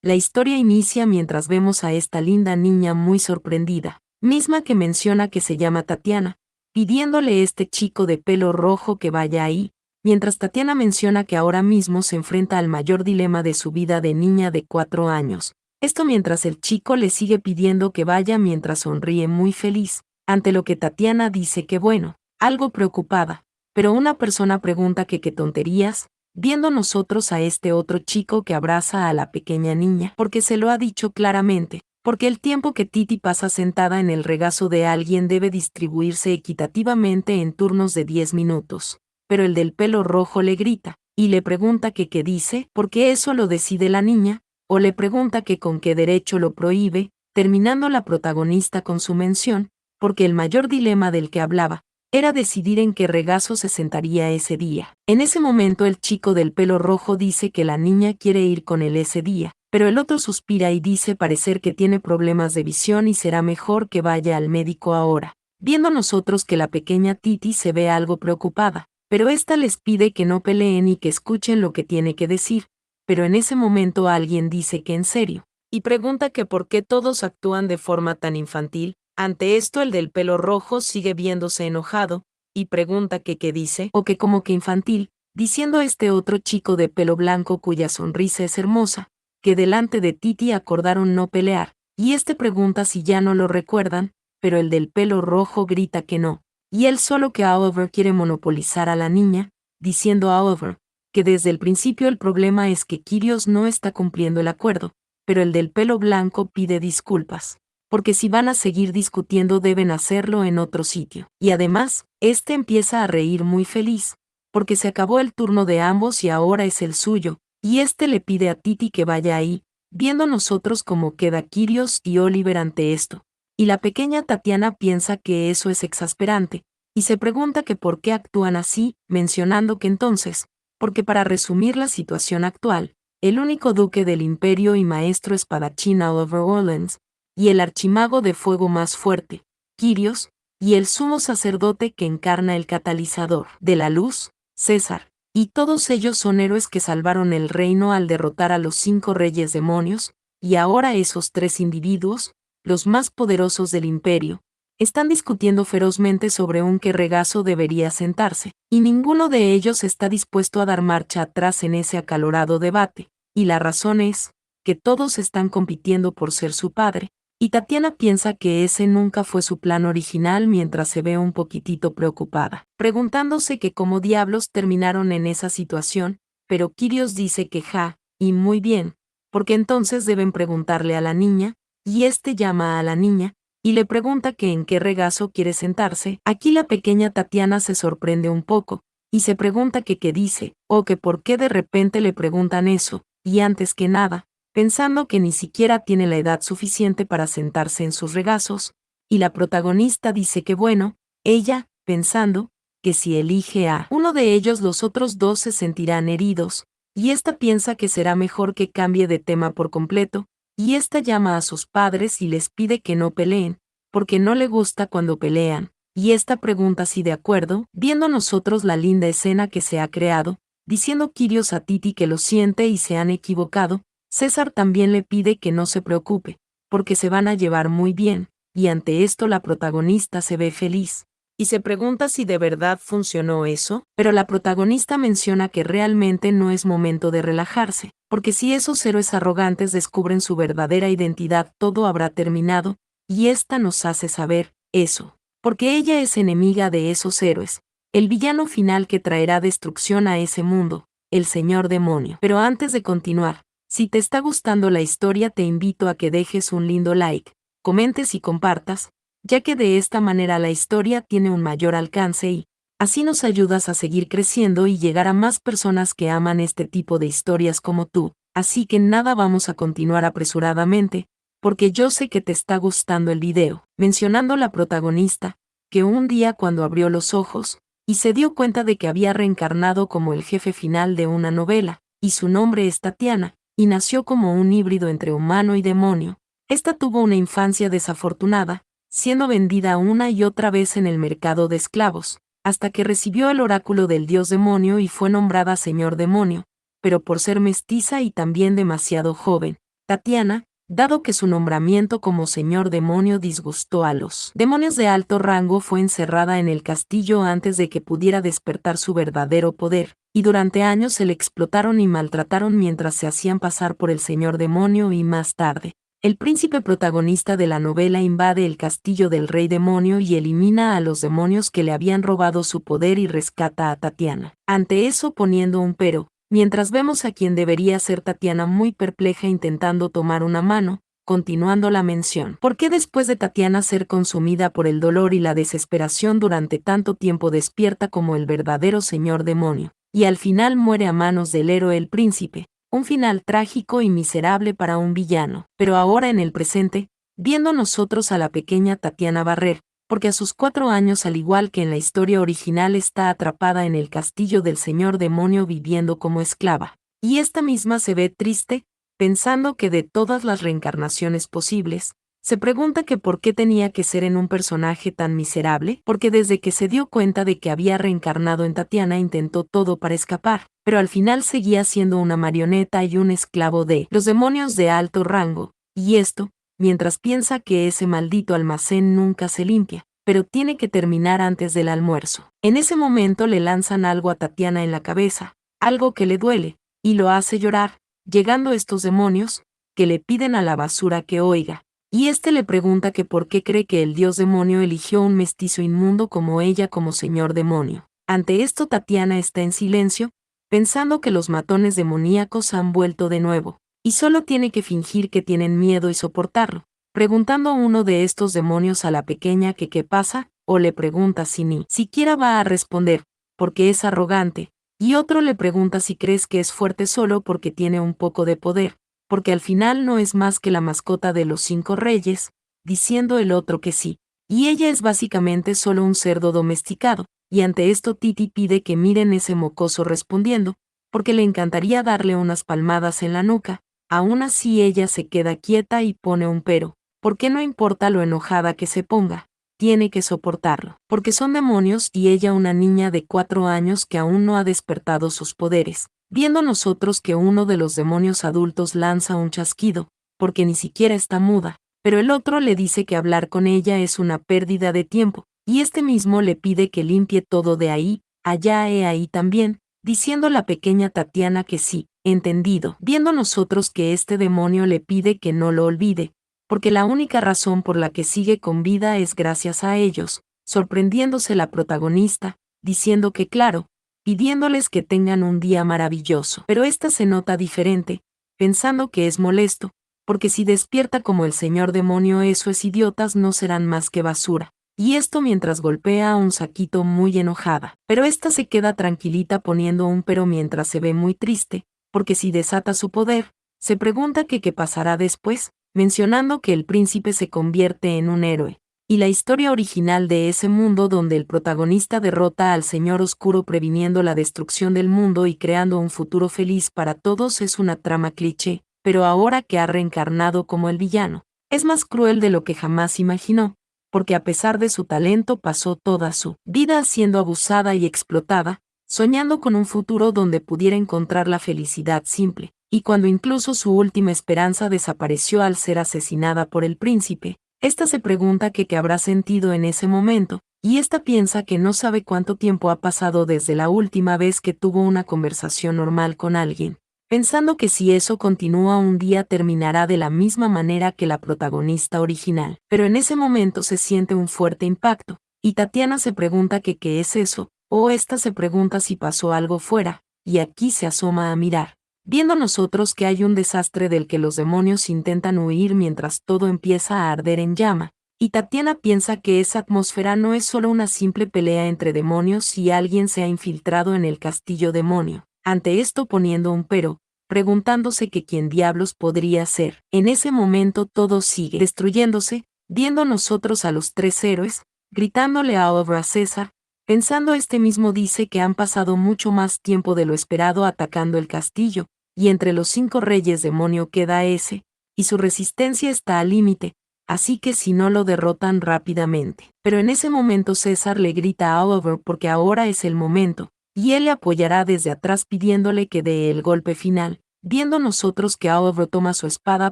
La historia inicia mientras vemos a esta linda niña muy sorprendida, misma que menciona que se llama Tatiana, pidiéndole este chico de pelo rojo que vaya ahí, mientras Tatiana menciona que ahora mismo se enfrenta al mayor dilema de su vida de niña de 4 años. Esto mientras el chico le sigue pidiendo que vaya mientras sonríe muy feliz, ante lo que Tatiana dice que bueno, algo preocupada, pero una persona pregunta que qué tonterías, viendo nosotros a este otro chico que abraza a la pequeña niña, porque se lo ha dicho claramente, porque el tiempo que Titi pasa sentada en el regazo de alguien debe distribuirse equitativamente en turnos de 10 minutos. Pero el del pelo rojo le grita, y le pregunta que qué dice, porque eso lo decide la niña, o le pregunta que con qué derecho lo prohíbe, terminando la protagonista con su mención, porque el mayor dilema del que hablaba, era decidir en qué regazo se sentaría ese día. En ese momento el chico del pelo rojo dice que la niña quiere ir con él ese día, pero el otro suspira y dice parecer que tiene problemas de visión y será mejor que vaya al médico ahora. Viendo nosotros que la pequeña Titi se ve algo preocupada, pero esta les pide que no peleen y que escuchen lo que tiene que decir, pero en ese momento alguien dice que en serio, y pregunta que por qué todos actúan de forma tan infantil. Ante esto el del pelo rojo sigue viéndose enojado, y pregunta que qué dice, o que como que infantil, diciendo este otro chico de pelo blanco cuya sonrisa es hermosa, que delante de Titi acordaron no pelear, y este pregunta si ya no lo recuerdan, pero el del pelo rojo grita que no, y él solo que Oliver quiere monopolizar a la niña, diciendo a Oliver, que desde el principio el problema es que Kyrios no está cumpliendo el acuerdo, pero el del pelo blanco pide disculpas, porque si van a seguir discutiendo deben hacerlo en otro sitio. Y además, este empieza a reír muy feliz, porque se acabó el turno de ambos y ahora es el suyo, y este le pide a Titi que vaya ahí, viendo nosotros cómo queda Kyrios y Oliver ante esto. Y la pequeña Tatiana piensa que eso es exasperante, y se pregunta que por qué actúan así, mencionando que entonces, porque para resumir la situación actual, el único duque del imperio y maestro espadachín Oliver Orleans, y el archimago de fuego más fuerte, Kyrios, y el sumo sacerdote que encarna el catalizador de la luz, César, y todos ellos son héroes que salvaron el reino al derrotar a los 5 reyes demonios, y ahora esos 3 individuos, los más poderosos del imperio, están discutiendo ferozmente sobre un qué regazo debería sentarse, y ninguno de ellos está dispuesto a dar marcha atrás en ese acalorado debate, y la razón es, que todos están compitiendo por ser su padre, y Tatiana piensa que ese nunca fue su plan original mientras se ve un poquitito preocupada, preguntándose que cómo diablos terminaron en esa situación, pero Kyrios dice que ja, y muy bien, porque entonces deben preguntarle a la niña, y este llama a la niña, y le pregunta que en qué regazo quiere sentarse. Aquí la pequeña Tatiana se sorprende un poco, y se pregunta que qué dice, o que por qué de repente le preguntan eso, y antes que nada, pensando que ni siquiera tiene la edad suficiente para sentarse en sus regazos, y la protagonista dice que bueno, ella, pensando, que si elige a uno de ellos los otros 2 se sentirán heridos, y esta piensa que será mejor que cambie de tema por completo, y esta llama a sus padres y les pide que no peleen, porque no le gusta cuando pelean, y esta pregunta si de acuerdo, viendo nosotros la linda escena que se ha creado, diciendo Kyrios a Titi que lo siente y se han equivocado, César también le pide que no se preocupe, porque se van a llevar muy bien, y ante esto la protagonista se ve feliz, y se pregunta si de verdad funcionó eso, pero la protagonista menciona que realmente no es momento de relajarse, porque si esos héroes arrogantes descubren su verdadera identidad todo habrá terminado, y esta nos hace saber eso, porque ella es enemiga de esos héroes, el villano final que traerá destrucción a ese mundo, el señor demonio. Pero antes de continuar, si te está gustando la historia te invito a que dejes un lindo like, comentes y compartas, ya que de esta manera la historia tiene un mayor alcance y, así nos ayudas a seguir creciendo y llegar a más personas que aman este tipo de historias como tú, así que nada vamos a continuar apresuradamente, porque yo sé que te está gustando el video, mencionando la protagonista, que un día cuando abrió los ojos, y se dio cuenta de que había reencarnado como el jefe final de una novela, y su nombre es Tatiana, y nació como un híbrido entre humano y demonio. Esta tuvo una infancia desafortunada, siendo vendida una y otra vez en el mercado de esclavos, hasta que recibió el oráculo del dios demonio y fue nombrada señor demonio, pero por ser mestiza y también demasiado joven, Tatiana, dado que su nombramiento como señor demonio disgustó a los demonios de alto rango, fue encerrada en el castillo antes de que pudiera despertar su verdadero poder, y durante años se le explotaron y maltrataron mientras se hacían pasar por el señor demonio y más tarde. El príncipe protagonista de la novela invade el castillo del rey demonio y elimina a los demonios que le habían robado su poder y rescata a Tatiana. Ante eso poniendo un pero, mientras vemos a quien debería ser Tatiana muy perpleja intentando tomar una mano, continuando la mención. ¿Por qué después de Tatiana ser consumida por el dolor y la desesperación durante tanto tiempo despierta como el verdadero señor demonio, y al final muere a manos del héroe el príncipe? Un final trágico y miserable para un villano. Pero ahora en el presente, viendo nosotros a la pequeña Tatiana Barrer, porque a sus 4 años al igual que en la historia original está atrapada en el castillo del señor demonio viviendo como esclava. Y esta misma se ve triste, pensando que de todas las reencarnaciones posibles, se pregunta que por qué tenía que ser en un personaje tan miserable, porque desde que se dio cuenta de que había reencarnado en Tatiana intentó todo para escapar, pero al final seguía siendo una marioneta y un esclavo de los demonios de alto rango, y esto, mientras piensa que ese maldito almacén nunca se limpia, pero tiene que terminar antes del almuerzo. En ese momento le lanzan algo a Tatiana en la cabeza, algo que le duele, y lo hace llorar, llegando estos demonios, que le piden a la basura que oiga. Y este le pregunta que por qué cree que el dios demonio eligió un mestizo inmundo como ella como señor demonio. Ante esto Tatiana está en silencio, pensando que los matones demoníacos han vuelto de nuevo, y solo tiene que fingir que tienen miedo y soportarlo, preguntando a uno de estos demonios a la pequeña que qué pasa, o le pregunta si ni siquiera va a responder, porque es arrogante, y otro le pregunta si crees que es fuerte solo porque tiene un poco de poder, porque al final no es más que la mascota de los 5 reyes, diciendo el otro que sí, y ella es básicamente solo un cerdo domesticado, y ante esto Titi pide que miren ese mocoso respondiendo, porque le encantaría darle unas palmadas en la nuca, aún así ella se queda quieta y pone un pero, porque no importa lo enojada que se ponga, tiene que soportarlo, porque son demonios y ella una niña de 4 años que aún no ha despertado sus poderes. Viendo nosotros que uno de los demonios adultos lanza un chasquido, porque ni siquiera está muda, pero el otro le dice que hablar con ella es una pérdida de tiempo, y este mismo le pide que limpie todo de ahí, allá e ahí también, diciendo la pequeña Tatiana que sí, entendido, viendo nosotros que este demonio le pide que no lo olvide, porque la única razón por la que sigue con vida es gracias a ellos, sorprendiéndose la protagonista, diciendo que claro, pidiéndoles que tengan un día maravilloso. Pero esta se nota diferente, pensando que es molesto, porque si despierta como el señor demonio esos idiotas no serán más que basura. Y esto mientras golpea a un saquito muy enojada. Pero esta se queda tranquilita poniendo un pero mientras se ve muy triste, porque si desata su poder, se pregunta que qué pasará después, mencionando que el príncipe se convierte en un héroe. Y la historia original de ese mundo donde el protagonista derrota al Señor Oscuro previniendo la destrucción del mundo y creando un futuro feliz para todos es una trama cliché, pero ahora que ha reencarnado como el villano, es más cruel de lo que jamás imaginó, porque a pesar de su talento pasó toda su vida siendo abusada y explotada, soñando con un futuro donde pudiera encontrar la felicidad simple, y cuando incluso su última esperanza desapareció al ser asesinada por el príncipe. Esta se pregunta que qué habrá sentido en ese momento, y esta piensa que no sabe cuánto tiempo ha pasado desde la última vez que tuvo una conversación normal con alguien, pensando que si eso continúa un día terminará de la misma manera que la protagonista original. Pero en ese momento se siente un fuerte impacto, y Tatiana se pregunta que qué es eso, o esta se pregunta si pasó algo fuera, y aquí se asoma a mirar, viendo nosotros que hay un desastre del que los demonios intentan huir mientras todo empieza a arder en llama, y Tatiana piensa que esa atmósfera no es solo una simple pelea entre demonios y alguien se ha infiltrado en el castillo demonio. Ante esto poniendo un pero, preguntándose que quién diablos podría ser. En ese momento todo sigue destruyéndose, viendo nosotros a los 3 héroes, gritándole a Obra César, pensando este mismo dice que han pasado mucho más tiempo de lo esperado atacando el castillo, y entre los 5 reyes demonio queda ese, y su resistencia está al límite, así que si no lo derrotan rápidamente. Pero en ese momento César le grita a Oliver porque ahora es el momento, y él le apoyará desde atrás pidiéndole que dé el golpe final, viendo nosotros que Oliver toma su espada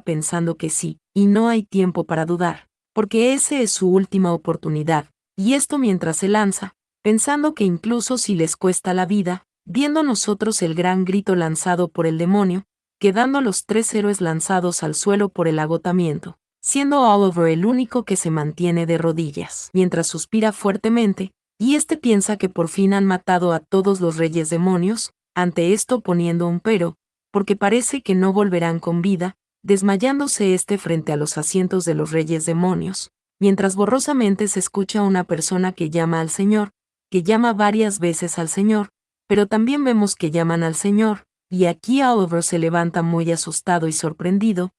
pensando que sí, y no hay tiempo para dudar, porque ese es su última oportunidad, y esto mientras se lanza, pensando que incluso si les cuesta la vida, viendo nosotros el gran grito lanzado por el demonio, quedando los 3 héroes lanzados al suelo por el agotamiento, siendo Oliver el único que se mantiene de rodillas, mientras suspira fuertemente, y este piensa que por fin han matado a todos los reyes demonios, ante esto poniendo un pero, porque parece que no volverán con vida, desmayándose frente a los asientos de los reyes demonios, mientras borrosamente se escucha una persona que llama al Señor, que llama varias veces al Señor, pero también vemos que llaman al Señor, y aquí Oliver se levanta muy asustado y sorprendido,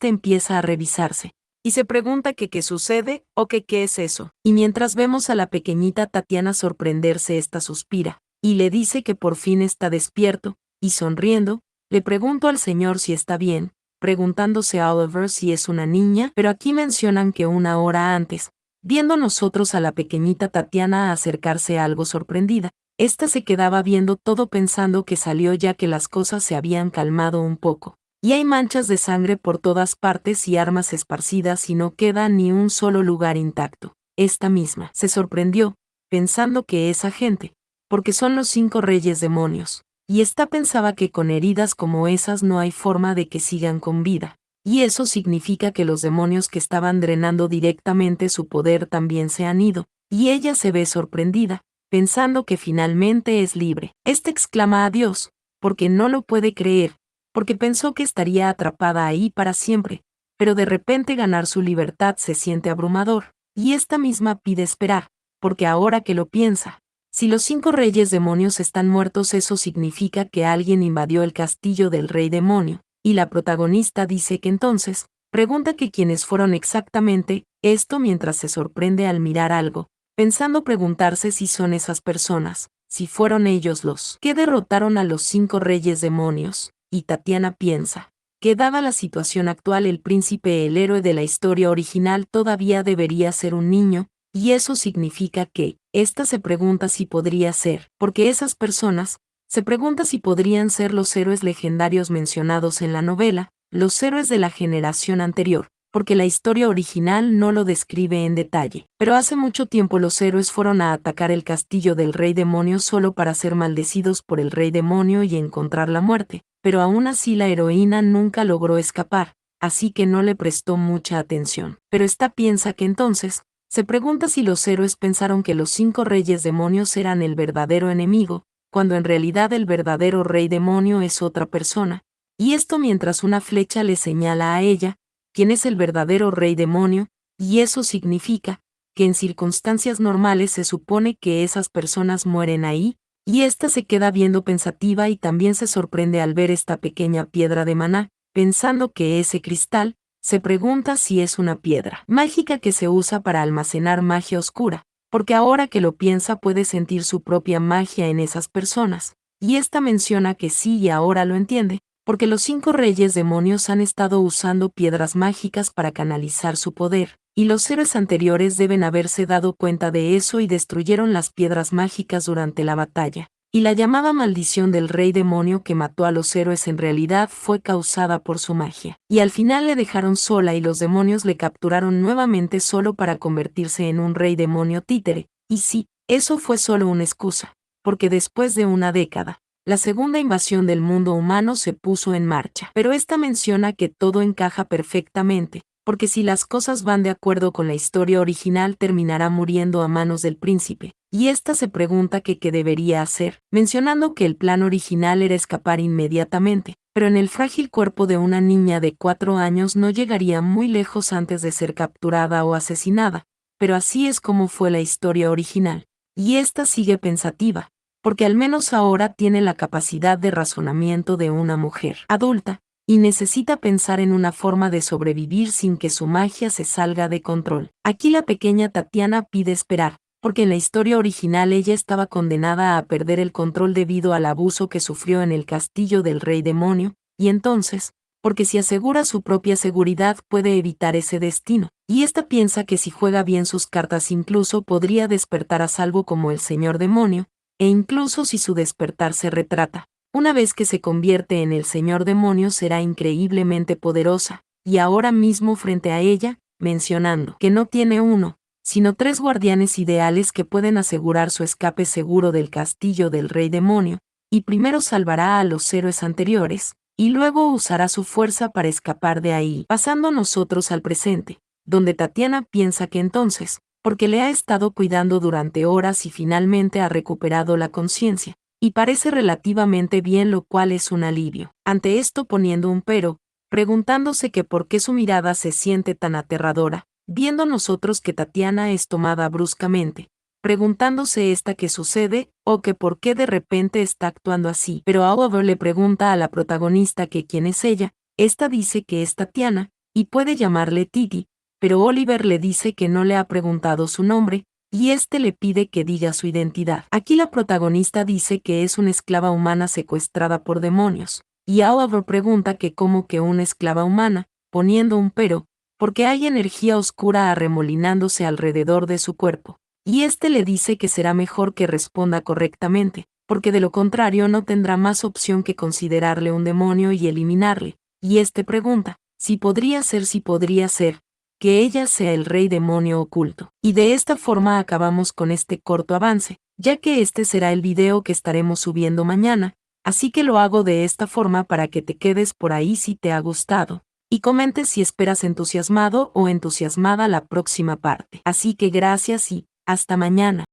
empieza a revisarse, y se pregunta que qué sucede, o que qué es eso. Y mientras vemos a la pequeñita Tatiana sorprenderse, esta suspira, y le dice que por fin está despierto, y sonriendo, le pregunto al Señor si está bien, preguntándose a Oliver si es una niña, pero aquí mencionan que una hora antes, viendo nosotros a la pequeñita Tatiana acercarse algo sorprendida, esta se quedaba viendo todo pensando que salió ya que las cosas se habían calmado un poco. Y hay manchas de sangre por todas partes y armas esparcidas y no queda ni un solo lugar intacto. Esta misma se sorprendió, pensando que esa gente, porque son los 5 reyes demonios, y esta pensaba que con heridas como esas no hay forma de que sigan con vida. Y eso significa que los demonios que estaban drenando directamente su poder también se han ido, y ella se ve sorprendida, pensando que finalmente es libre. Exclama a Dios, porque no lo puede creer, porque pensó que estaría atrapada ahí para siempre, pero de repente ganar su libertad se siente abrumador, y esta misma pide esperar, porque ahora que lo piensa, si los 5 reyes demonios están muertos, eso significa que alguien invadió el castillo del rey demonio, y la protagonista dice que entonces, pregunta que quiénes fueron exactamente, esto mientras se sorprende al mirar algo, pensando preguntarse si son esas personas, si fueron ellos los que derrotaron a los 5 reyes demonios, y Tatiana piensa que dada la situación actual el príncipe, el héroe de la historia original, todavía debería ser un niño, y eso significa que, esta se pregunta si podría ser, porque esas personas, se pregunta si podrían ser los héroes legendarios mencionados en la novela, los héroes de la generación anterior, porque la historia original no lo describe en detalle. Pero hace mucho tiempo los héroes fueron a atacar el castillo del rey demonio solo para ser maldecidos por el rey demonio y encontrar la muerte, pero aún así la heroína nunca logró escapar, así que no le prestó mucha atención. Pero esta piensa que entonces, se pregunta si los héroes pensaron que los 5 reyes demonios eran el verdadero enemigo, cuando en realidad el verdadero rey demonio es otra persona, y esto mientras una flecha le señala a ella, quién es el verdadero rey demonio, y eso significa que en circunstancias normales se supone que esas personas mueren ahí, y ésta se queda viendo pensativa y también se sorprende al ver esta pequeña piedra de maná, pensando que ese cristal, se pregunta si es una piedra mágica que se usa para almacenar magia oscura, porque ahora que lo piensa puede sentir su propia magia en esas personas, y esta menciona que sí y ahora lo entiende, porque los 5 reyes demonios han estado usando piedras mágicas para canalizar su poder, y los héroes anteriores deben haberse dado cuenta de eso y destruyeron las piedras mágicas durante la batalla. Y la llamada maldición del rey demonio que mató a los héroes en realidad fue causada por su magia. Y al final le dejaron sola y los demonios le capturaron nuevamente solo para convertirse en un rey demonio títere. Y sí, eso fue solo una excusa, porque después de una década, la segunda invasión del mundo humano se puso en marcha. Pero esta menciona que todo encaja perfectamente, porque si las cosas van de acuerdo con la historia original terminará muriendo a manos del príncipe, y esta se pregunta que qué debería hacer, mencionando que el plan original era escapar inmediatamente, pero en el frágil cuerpo de una niña de 4 años no llegaría muy lejos antes de ser capturada o asesinada, pero así es como fue la historia original, y esta sigue pensativa, porque al menos ahora tiene la capacidad de razonamiento de una mujer adulta, y necesita pensar en una forma de sobrevivir sin que su magia se salga de control. Aquí la pequeña Tatiana pide esperar, porque en la historia original ella estaba condenada a perder el control debido al abuso que sufrió en el castillo del rey demonio, y entonces, porque si asegura su propia seguridad puede evitar ese destino, y esta piensa que si juega bien sus cartas incluso podría despertar a salvo como el señor demonio, e incluso si su despertar se retrata, Una vez que se convierte en el señor demonio será increíblemente poderosa, y ahora mismo frente a ella, mencionando que no tiene uno, sino 3 guardianes ideales que pueden asegurar su escape seguro del castillo del rey demonio, y primero salvará a los héroes anteriores, y luego usará su fuerza para escapar de ahí, pasando nosotros al presente, donde Tatiana piensa que entonces, porque le ha estado cuidando durante horas y finalmente ha recuperado la conciencia, y parece relativamente bien, lo cual es un alivio. Ante esto poniendo un pero, preguntándose que por qué su mirada se siente tan aterradora, viendo nosotros que Tatiana es tomada bruscamente, preguntándose esta qué sucede, o que por qué de repente está actuando así. Pero Oliver le pregunta a la protagonista que quién es ella, esta dice que es Tatiana, y puede llamarle Titi, pero Oliver le dice que no le ha preguntado su nombre, y este le pide que diga su identidad. Aquí la protagonista dice que es una esclava humana secuestrada por demonios, y Oliver pregunta que cómo que una esclava humana, poniendo un pero, porque hay energía oscura arremolinándose alrededor de su cuerpo. Y este le dice que será mejor que responda correctamente, porque de lo contrario no tendrá más opción que considerarle un demonio y eliminarle. Y este pregunta, si podría ser, que ella sea el rey demonio oculto. Y de esta forma acabamos con este corto avance, ya que este será el video que estaremos subiendo mañana, así que lo hago de esta forma para que te quedes por ahí si te ha gustado, y comentes si esperas entusiasmado o entusiasmada la próxima parte. Así que gracias y hasta mañana.